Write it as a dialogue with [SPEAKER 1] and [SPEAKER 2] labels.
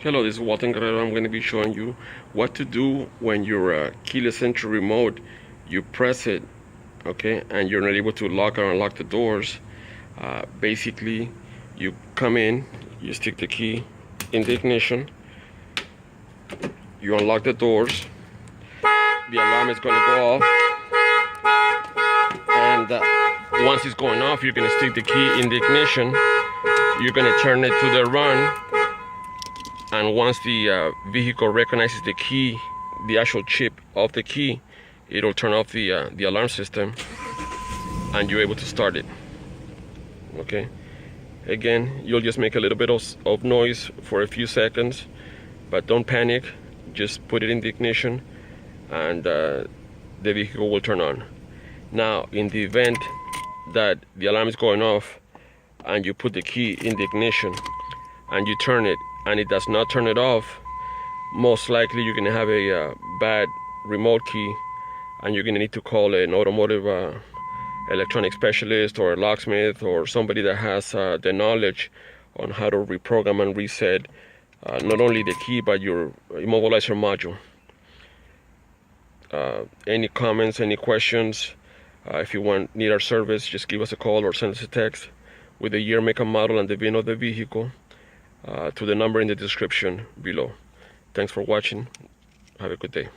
[SPEAKER 1] Hello, this is Walton Guerrero. I'm going to be showing you what to do when your keyless entry remote, you press it, okay, and you're not able to lock or unlock the doors. Basically, you come in, you stick the key in the ignition, you unlock the doors, the alarm is going to go off, and once it's going off, you're going to stick the key in the ignition, you're going to turn it to the run, and once the vehicle recognizes the key, the actual chip of the key, it'll turn off the alarm system and you're able to start it. Okay, again, you'll just make a little bit of noise for a few seconds, but don't panic. Just put it in the ignition and the vehicle will turn on. Now, in the event that the alarm is going off and you put the key in the ignition and you turn it and it does not turn it off, most likely you're going to have a bad remote key and you're going to need to call an automotive electronic specialist or a locksmith or somebody that has the knowledge on how to reprogram and reset not only the key but your immobilizer module. Any comments, any questions, if you need our service, just give us a call or send us a text with the year, make, and model and the VIN of the vehicle to the number in the description below. Thanks for watching. Have a good day.